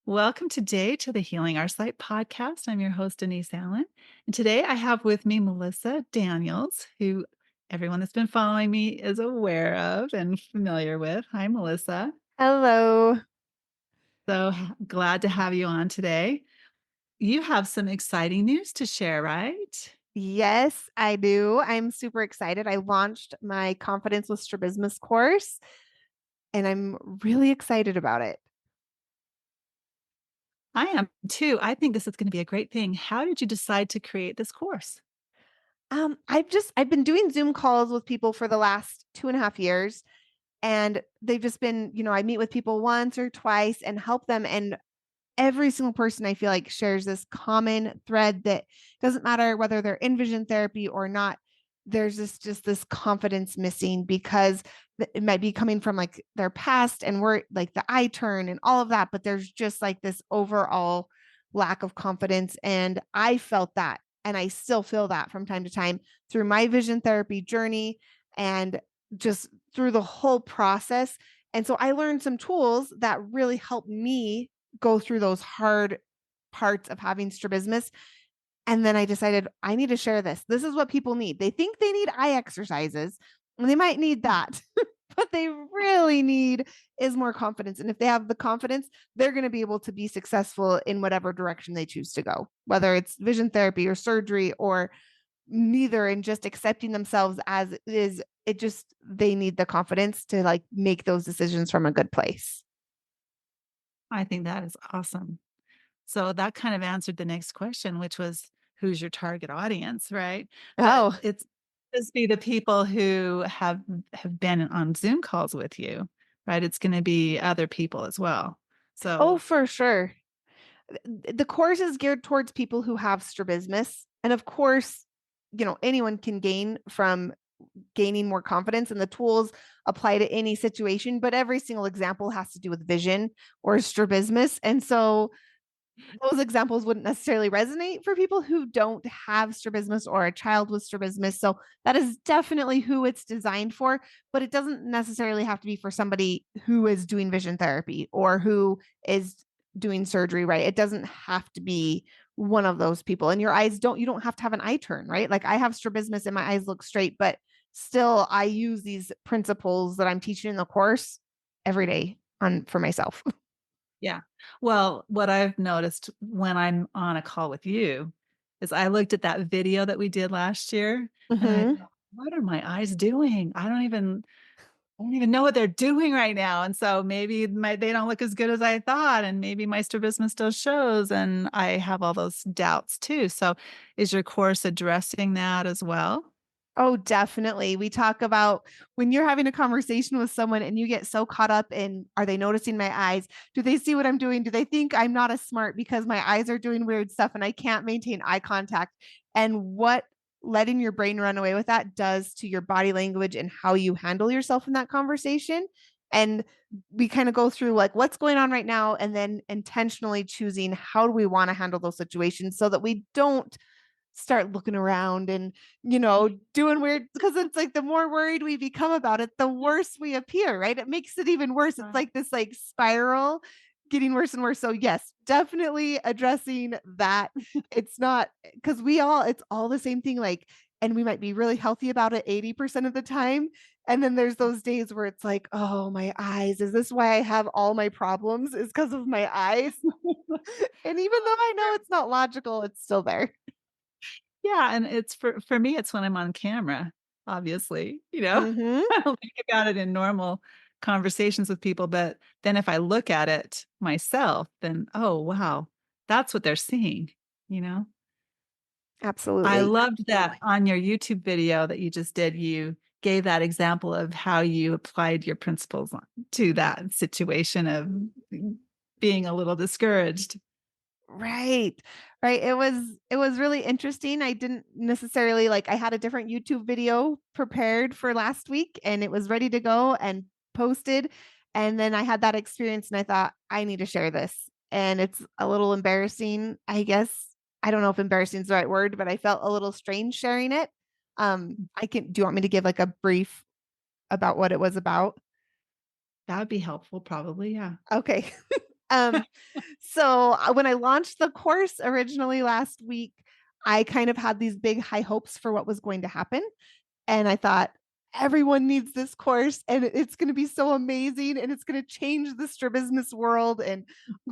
Welcome today to the Healing Our Sight podcast. I'm your host, Denise Allen. And today I have with me Melissa Daniels, who everyone that's been following me is aware of and familiar with. Hi, Melissa. Hello. Glad to have you on today. You have some exciting news to share, right? Yes, I do. I'm super excited. I launched my Confidence with Strabismus course, and I'm really excited about it. I am too. I think this is going to be a great thing. How did you decide to create this course? I've been doing Zoom calls with people for the last 2.5 years, and they've just been, I meet with people once or twice and help them. And every single person I feel like shares this common thread that doesn't matter whether they're in vision therapy or not. There's this confidence missing because it might be coming from like their past and we're like the eye turn and all of that, but there's just like this overall lack of confidence. And I felt that, and I still feel that from time to time through my vision therapy journey and just through the whole process. And so I learned some tools that really helped me go through those hard parts of having strabismus. And then I decided I need to share this. This is what people need. They think they need eye exercises, and they might need that. What they really need is more confidence. And if they have the confidence, they're going to be able to be successful in whatever direction they choose to go, whether it's vision therapy or surgery or neither, and just accepting themselves as is. It just, they need the confidence to like make those decisions from a good place. I think that is awesome. So that kind of answered the next question, which was who's your target audience, right? But Oh, it's just be the people who have been on Zoom calls with you, right? It's going to be other people as well. oh, So for sure. The course is geared towards people who have strabismus. And of course, anyone can gain from gaining more confidence, and the tools apply to any situation, but every single example has to do with vision or strabismus. And so those examples wouldn't necessarily resonate for people who don't have strabismus or a child with strabismus. So that is definitely who it's designed for, but it doesn't necessarily have to be for somebody who is doing vision therapy or who is doing surgery, right? It doesn't have to be one of those people. And your eyes don't, you don't have to have an eye turn, right? Like I have strabismus and my eyes look straight, but still I use these principles that I'm teaching in the course every day on for myself. yeah. Well, what I've noticed when I'm on a call with you is I looked at that video that we did last year and I Mm-hmm. thought, what are my eyes doing? I don't even know what they're doing right now. And so maybe they don't look as good as I thought. And maybe my strabismus still shows. And I have all those doubts too. So is your course addressing that as well? Oh, definitely. We talk about when you're having a conversation with someone and you get so caught up in, are they noticing my eyes? Do they see what I'm doing? Do they think I'm not as smart because my eyes are doing weird stuff and I can't maintain eye contact? And what letting your brain run away with that does to your body language and how you handle yourself in that conversation. And we kind of go through like what's going on right now and then intentionally choosing how do we want to handle those situations so that we don't start looking around and doing weird, because it's like the more worried we become about it, the worse we appear, right? It makes it even worse. It's Right. like this like spiral getting worse and worse. So yes, definitely addressing that. It's not, because it's all the same thing, like, and we might be really healthy about it 80% of the time, and then there's those days where it's like, oh, my eyes, is this why I have all my problems, is because of my eyes? And even though I know it's not logical, it's still there. Yeah, and it's for me, it's when I'm on camera, obviously, Hmm. I don't think about it in normal conversations with people, but then if I look at it myself, then, oh, wow, that's what they're seeing, you know? I Absolutely. loved that on your YouTube video that you just did, you gave that example of how you applied your principles to that situation of being a little discouraged. Right. Right. It was really interesting. I didn't necessarily like, I had a different YouTube video prepared for last week and it was ready to go and posted. And then I had that experience and I thought I need to share this. And it's a little embarrassing, I guess. I don't know if embarrassing is the right word, but I felt a little strange sharing it. Do you want me to give like a brief about what it was about? That would be helpful, probably, yeah. Okay. Um, so when I launched the course originally last week, I kind of had these big high hopes for what was going to happen. And I thought, everyone needs this course and it's going to be so amazing and it's going to change the strabismus world. And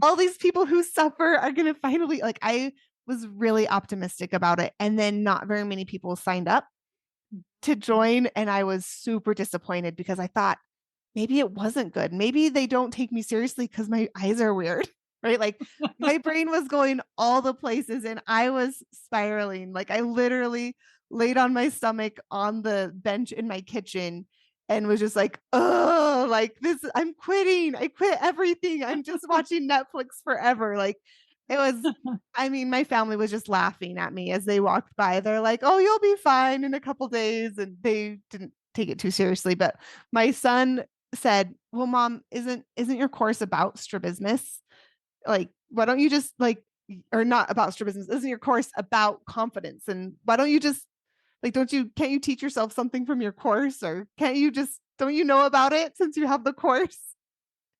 all these people who suffer are going to finally, like, I was really optimistic about it. And then not very many people signed up to join. And I was super disappointed because I thought, maybe it wasn't good. Maybe they don't take me seriously because my eyes are weird, right? Like my brain was going all the places and I was spiraling. Like I literally laid on my stomach on the bench in my kitchen and was just like, oh, like this, I'm quitting. I quit everything. I'm just watching Netflix forever. Like it was, I mean, my family was just laughing at me as they walked by. They're like, oh, you'll be fine in a couple days. And they didn't take it too seriously. But my son said, "Well, mom, isn't your course about strabismus? Like, why don't you just like, or not about strabismus? Isn't your course about confidence? And why don't you just like, can't you teach yourself something from your course, or can't you just don't you know about it since you have the course?"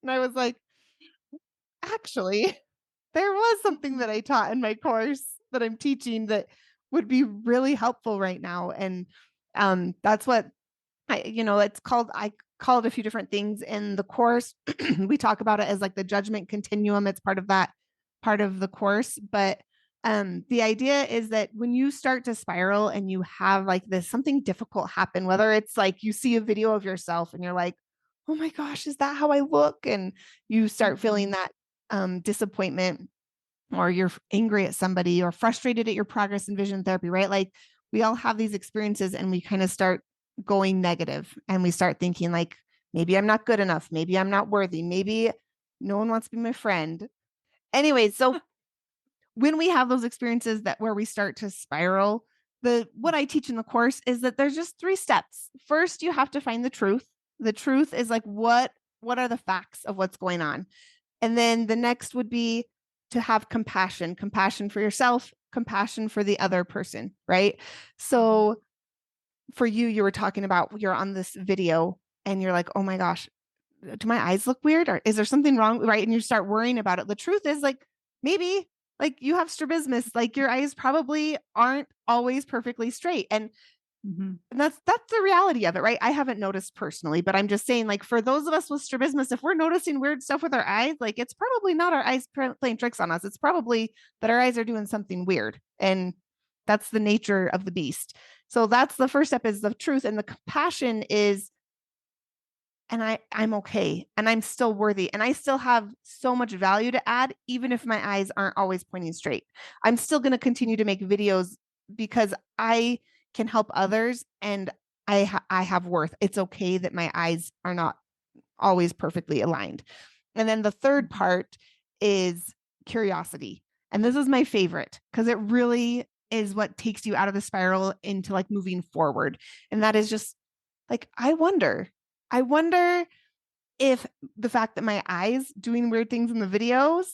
And I was like, actually, there was something that I taught in my course that I'm teaching that would be really helpful right now, and that's what it's called. I call it a few different things in the course. We talk about it as like the judgment continuum. It's part of that part of the course. But the idea is that when you start to spiral and you have like this something difficult happen, whether it's like you see a video of yourself and you're like, oh my gosh, is that how I look? And you start feeling Mhm. that disappointment, or you're angry at somebody or frustrated at your progress in vision therapy, right? Like we all have these experiences and we kind of start going negative and we start thinking like, maybe I'm not good enough. Maybe I'm not worthy. Maybe no one wants to be my friend. Anyway, so when we have those experiences that where we start to spiral, the what I teach in the course is that there's just three steps. First, you have to find the truth. The truth is like what are the facts of what's going on? And then the next would be to have compassion, compassion for yourself, compassion for the other person, right? Mhm. So for you, you were talking about you're on this video and you're like, oh my gosh, do my eyes look weird? Or is there something wrong? Right. And you start worrying about it. The truth is like, maybe like you have strabismus, like your eyes probably aren't always perfectly straight. Mhm. And that's the reality of it, right? I haven't noticed personally, but I'm just saying, like, for those of us with strabismus, if we're noticing weird stuff with our eyes, like, it's probably not our eyes playing tricks on us. It's probably that our eyes are doing something weird, and that's the nature of the beast. So that's the first step, is the truth, and the compassion is, and I'm okay, and I'm still worthy, and I still have so much value to add, even if my eyes aren't always pointing straight. I'm still going to continue to make videos because I can help others, and I have worth. It's okay that my eyes are not always perfectly aligned. And then the third Mhm. part is curiosity. And this is my favorite because it really is what takes you out of the spiral into like moving forward. And that is just like, I wonder if the fact that my eyes doing weird things in the videos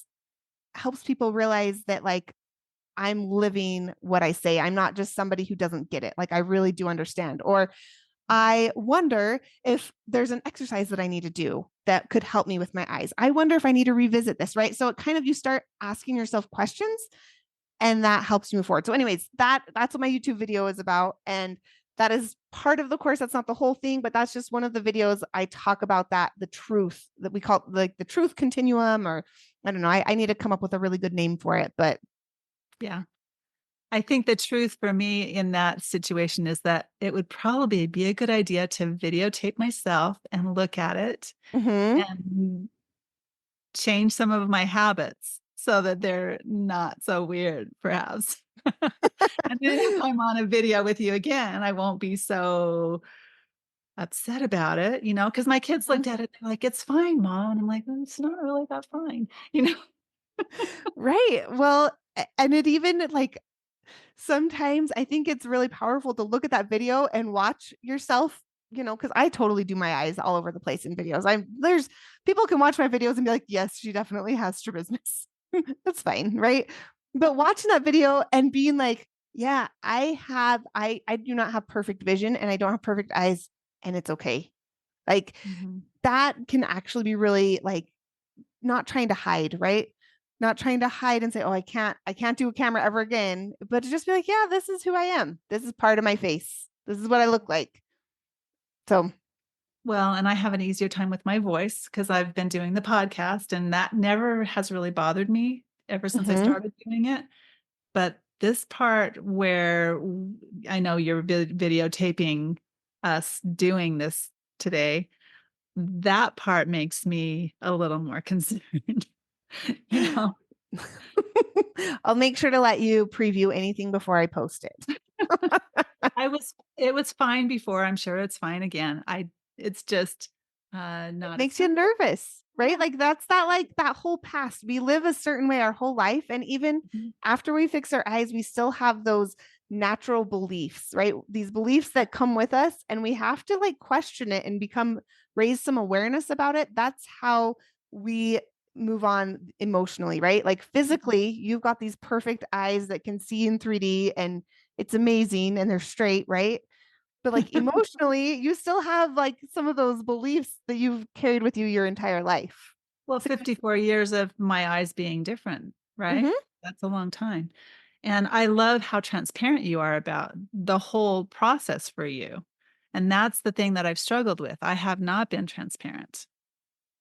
helps people realize that like I'm living what I say. I'm not just somebody who doesn't get it. Like I really do understand. Or I wonder if there's an exercise that I need to do that could help me with my eyes. I wonder if I need to revisit this, right? So it kind of, you start asking yourself questions and that helps you move forward. So anyways, that's what my YouTube video is about, and that is part of the course. That's not the whole thing, but that's just one of the videos I talk about, that the truth that we call like the truth continuum, or I don't know. I need to come up with a really good name for it, but Yeah. I think the truth for me in that situation is that it would probably be a good idea to videotape myself and look at it mhm. and change some of my habits so that they're not so weird, perhaps. And then if I'm on a video with you again, I won't be so upset about it, because my kids looked at it, they're like, "It's fine, mom." And I'm like, "Well, it's not really that fine," you know? Right. Well, and it even like sometimes I think it's really powerful to look at that video and watch yourself, because I totally do my eyes all over the place in videos. There's people can watch my videos and be like, yes, she definitely has strabismus. That's fine, right? But watching that video and being like, yeah, I do not have perfect vision and I don't have perfect eyes, and it's okay. Like Mhm. that can actually be really like not trying to hide, right? Not trying to hide and say, oh, I can't do a camera ever again, but to just be like, yeah, this is who I am. This is part of my face. This is what I look like. So, Well, and I have an easier time with my voice because I've been doing the podcast, and that never has really bothered me ever since I mhm. started doing it. But this part where I know you're videotaping us doing this today, that part makes me a little more concerned. You know, I'll make sure to let you preview anything before I post it. it was fine before. I'm sure it's fine again. It's just It not makes you acceptable. nervous, right? Yeah. Like that's that like that whole past. We live a certain way our whole life. And even Mhm. after we fix our eyes, we still have those natural beliefs, right? These beliefs that come with us, and we have to like question it and become raise some awareness about it. That's how we move on emotionally, right? Like physically, you've got these perfect eyes that can see in 3D and it's amazing and they're straight, right? But like emotionally, you still have like some of those beliefs that you've carried with you your entire life. Well, So, 54 years of my eyes being different, right? mhm, That's a long time. And I love how transparent you are about the whole process for you. And that's the thing that I've struggled with. I have not been transparent.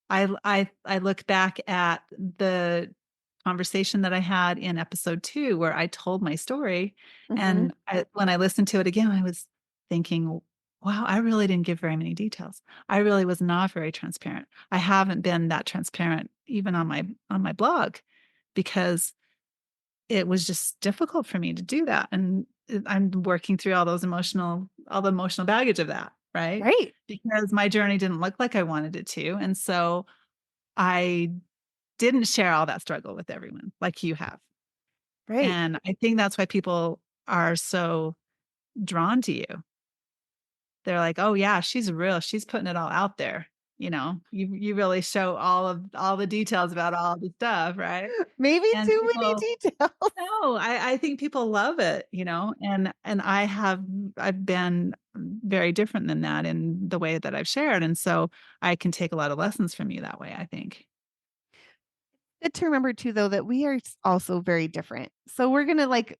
I look back at the conversation that I had in episode 2 where I told my story, mhm, and when I listened to it again, I was thinking, "Wow, I really didn't give very many details. I really was not very transparent. I haven't been that transparent even on my blog because it was just difficult for me to do that, and I'm working through all the emotional baggage of that, right? right, Because my journey didn't look like I wanted it to, and so I didn't share all that struggle with everyone like you have. right. And I think that's why people are so drawn to you. They're like, "Oh yeah, she's real. She's putting it all out there." You really show all the details about all the stuff, right? Maybe And too people many details. no, I think people love it, and I've been very different than that in the way that I've shared. And so I can take a lot of lessons from you that way, I think. Good to remember too, though, that we are also very different. So we're gonna like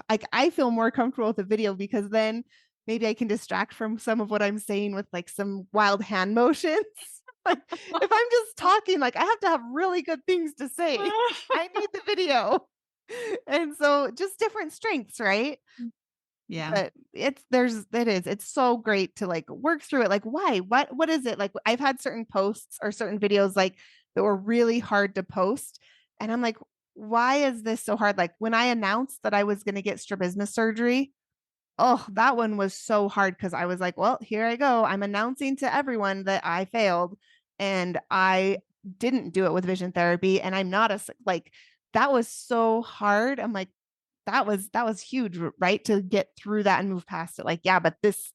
like I feel more comfortable with the video because then maybe I can distract from some of what I'm saying with like some wild hand motions. Like if I'm just talking, like I have to have really good things to say. I need the video. And so just different strengths, right? Yeah. But it's so great to like work through it. Like why? What is it? Like I've had certain posts or certain videos like that were really hard to post. And I'm like, why is this so hard? Like when I announced that I was going to get strabismus surgery, oh, that one was so hard because I was like, well, here I go. I'm announcing to everyone that I failed and I didn't do it with vision therapy. And I'm not like, that was so hard. I'm like, that was huge, right? To get through that and move past it. Like, yeah, but this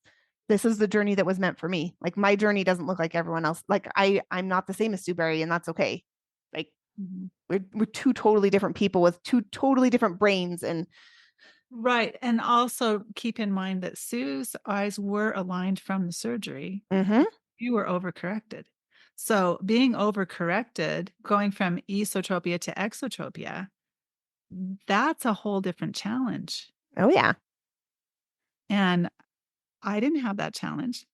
is the journey that was meant for me. Like my journey doesn't look like everyone else. Like I'm not the same as Sue Berry, and that's okay. Like Mhm. we're two totally different people with two totally different brains. And Right. And also keep in mind that Sue's eyes were aligned from the surgery. mhm, You were overcorrected. So being overcorrected, going from esotropia to exotropia, that's a whole different challenge. oh yeah. And I didn't have that challenge.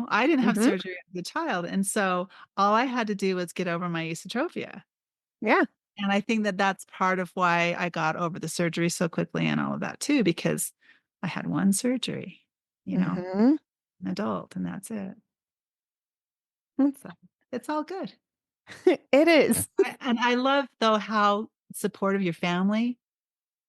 I didn't have Mhm, surgery as a child. And so all I had to do was get over my esotropia. yeah. And I think that that's part of why I got over the surgery so quickly and all of that too, because I had one surgery, Mhm. an adult, and that's it. Mm. So it's all good. It is. And I love though how supportive your family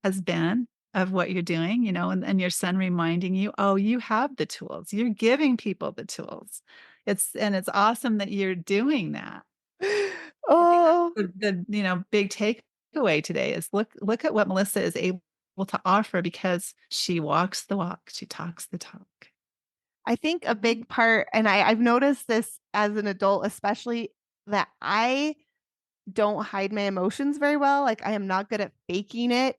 has been of what you're doing, and your son reminding you, oh, you have the tools. You're giving people the tools. It's awesome that you're doing that. I think Oh, that's the big takeaway today is look at what Melissa is able to offer because she walks the walk, she talks the talk. I think a big part, and I've noticed this as an adult, especially that I don't hide my emotions very well. Like I am not good at faking it.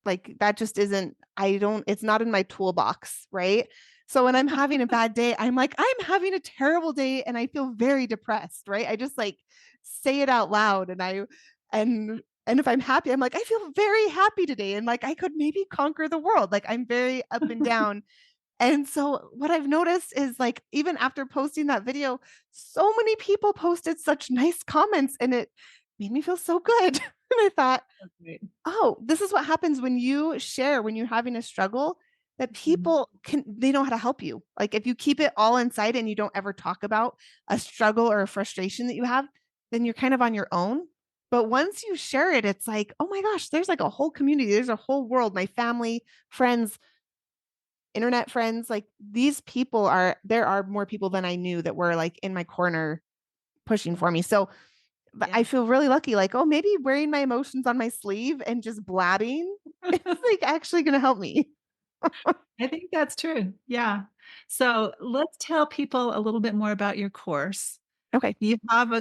Like that just isn't, I don't, it's not in my toolbox, right? So when I'm having a bad day, I'm like, I'm having a terrible day and I feel very depressed, right? I just like say it out loud and if I'm happy, I'm like, I feel very happy today and like I could maybe conquer the world. Like I'm very up and down. And so what I've noticed is like even after posting that video, so many people posted such nice comments and it made me feel so good. And I thought, That's great. oh, this is what happens when you share, when you're having a struggle, that Mhm. people can, they know how to help you. Like if you keep it all inside and you don't ever talk about a struggle or a frustration that you have, then you're kind of on your own. But once you share it, it's like, oh my gosh, there's like a whole community, there's a whole world, my family, friends, internet friends, like these people are, there are more people than I knew that were like in my corner pushing for me. So but I Yeah. feel really lucky, like, oh, maybe wearing my emotions on my sleeve and just blabbing is like actually going to help me. I think that's true. Yeah. So let's tell people a little bit more about your course. Okay. You have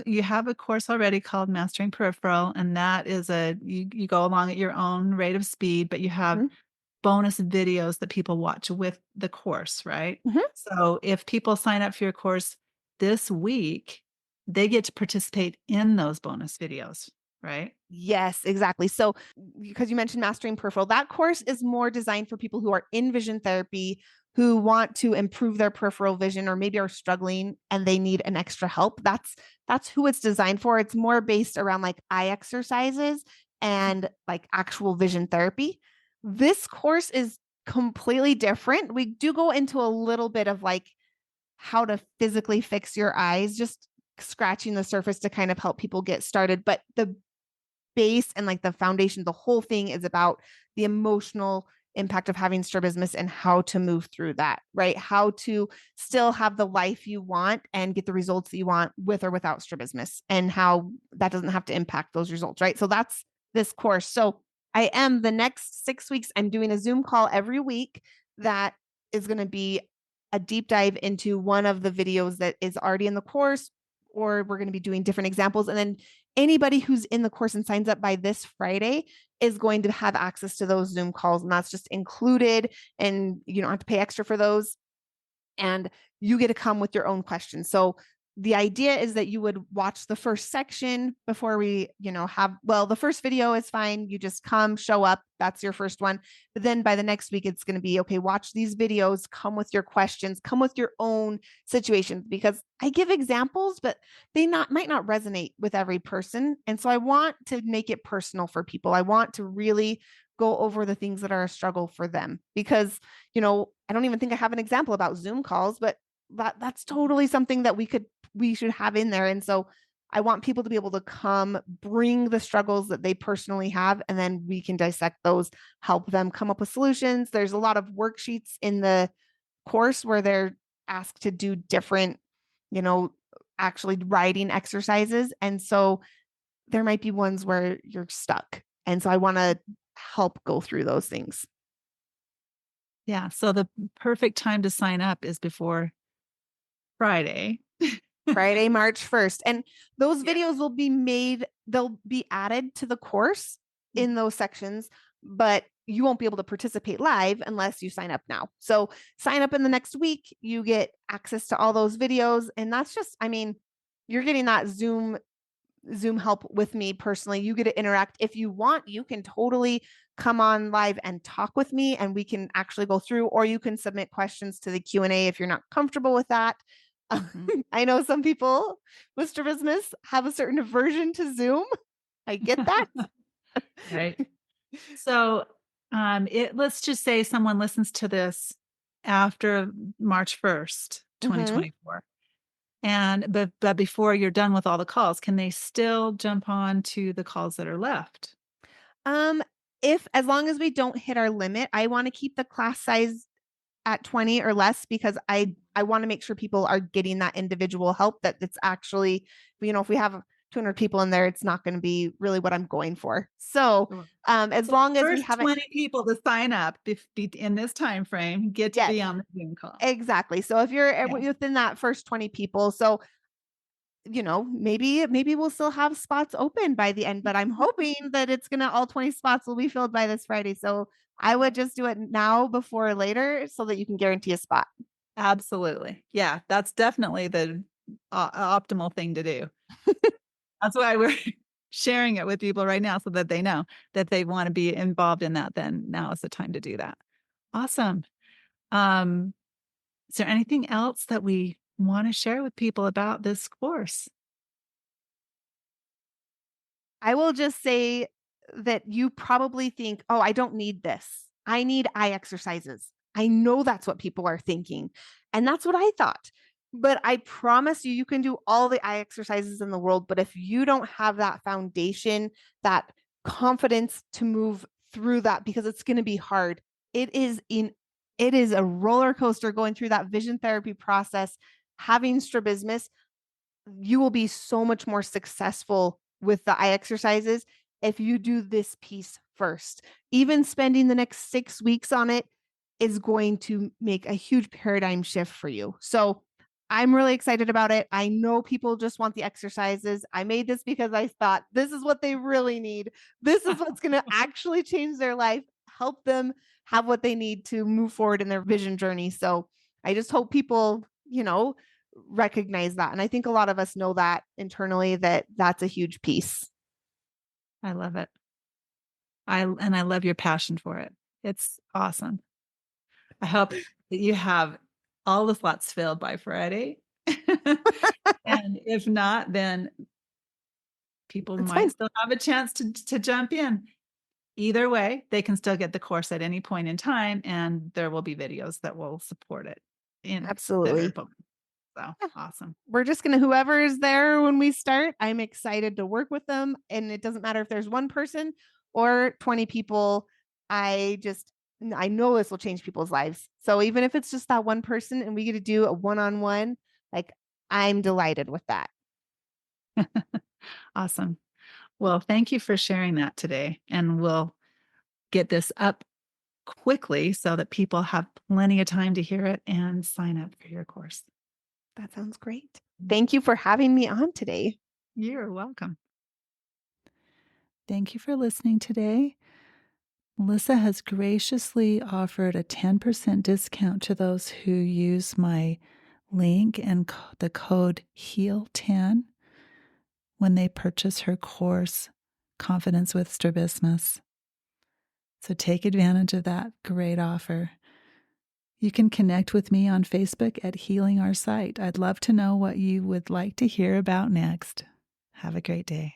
a course already called Mastering Peripheral, and that is you go along at your own rate of speed, but you have Mhm. bonus videos that people watch with the course, right? Mhm. So if people sign up for your course this week, they get to participate in those bonus videos, right? Yes, exactly. So, because you mentioned mastering peripheral, that course is more designed for people who are in vision therapy, who want to improve their peripheral vision, or maybe are struggling and they need an extra help. That's who it's designed for. It's more based around like eye exercises and like actual vision therapy. This course is completely different. We do go into a little bit of like how to physically fix your eyes, just scratching the surface to kind of help people get started. But the base and like the foundation, the whole thing is about the emotional impact of having strabismus and how to move through that, right? How to still have the life you want and get the results that you want with or without strabismus, and how that doesn't have to impact those results, right? So that's this course. So I am the next 6 weeks, I'm doing a Zoom call every week that is going to be a deep dive into one of the videos that is already in the course, or we're going to be doing different examples. And then anybody who's in the course and signs up by this Friday is going to have access to those Zoom calls. And that's just included. And you don't have to pay extra for those. And you get to come with your own questions. So the idea is that you would watch the first section before we, well, the first video is fine. You just come, show up. That's your first one. But then by the next week, it's going to be, okay, watch these videos, come with your questions, come with your own situations, because I give examples, but they might not resonate with every person. And so I want to make it personal for people. I want to really go over the things that are a struggle for them, because I don't even think I have an example about Zoom calls, but that's totally something that we should have in there. And so I want people to be able to come, bring the struggles that they personally have, and then we can dissect those, help them come up with solutions. There's a lot of worksheets in the course where they're asked to do different, you know, actually writing exercises. And so there might be ones where you're stuck. And so I want to help go through those things. Yeah. So the perfect time to sign up is before Friday. Friday, March 1st. And those Yeah. videos will be made, they'll be added to the course in those sections, but you won't be able to participate live unless you sign up now. So sign up in the next week, you get access to all those videos. And that's just, I mean, you're getting that Zoom help with me personally. You get to interact. If you want, you can totally come on live and talk with me and we can actually go through, or you can submit questions to the Q&A if you're not comfortable with that. Mhm. I know some people with strabismus have a certain aversion to Zoom. I get that. Right. So, let's just say someone listens to this after March 1st, Mhm. 2024. And but before you're done with all the calls, can they still jump on to the calls that are left? Um, if as long as we don't hit our limit, I want to keep the class size at 20 or less, because I want to make sure people are getting that individual help, that it's actually, if we have 200 people in there, it's not going to be really what I'm going for. So, Sure. as So the long as we first haven't, 20 people to sign up in this time frame get to yes, be on the Zoom call. exactly. So if you're Yeah. within that first 20 people, so maybe we'll still have spots open by the end, but I'm hoping that it's gonna all 20 spots will be filled by this Friday. So I would just do it now before later so that you can guarantee a spot. Absolutely. Yeah, that's definitely the optimal thing to do. That's why we're sharing it with people right now so that they know that they wanna be involved in that, then now is the time to do that. Awesome. Um, is there anything else that we wanna share with people about this course? I will just say that you probably think, "Oh, I don't need this. I need eye exercises." I know that's what people are thinking, and that's what I thought. But I promise you, you can do all the eye exercises in the world, but if you don't have that foundation, that confidence to move through that because it's gonna be hard. It is in it is a roller coaster going through that vision therapy process, having strabismus. You will be so much more successful with the eye exercises if you do this piece first. Even spending the next 6 weeks on it is going to make a huge paradigm shift for you. So I'm really excited about it. I know people just want the exercises. I made this because I thought this is what they really need. This is what's going to actually change their life, help them have what they need to move forward in their vision journey. So I just hope people, recognize that. And I think a lot of us know that internally that that's a huge piece. I love it. I love your passion for it. It's awesome. I hope that you have all the slots filled by Friday. And if not, then people That's might fine. still have a chance to jump in. Either way, they can still get the course at any point in time, and there will be videos that will support it in that are Absolutely. booked. So Yeah. awesome. We're just going to, whoever is there when we start, I'm excited to work with them. And it doesn't matter if there's one person or 20 people. I know this will change people's lives. So even if it's just that one person and we get to do a one on one, like I'm delighted with that. Awesome. Well, thank you for sharing that today, and we'll get this up quickly so that people have plenty of time to hear it and sign up for your course. That sounds great. Thank you for having me on today. You're welcome. Thank you for listening today. Melissa has graciously offered a 10% discount to those who use my link and the code HEAL10 when they purchase her course, Confidence with Strabismus. So take advantage of that great offer. You can connect with me on Facebook at Healing Our Sight. I'd love to know what you would like to hear about next. Have a great day.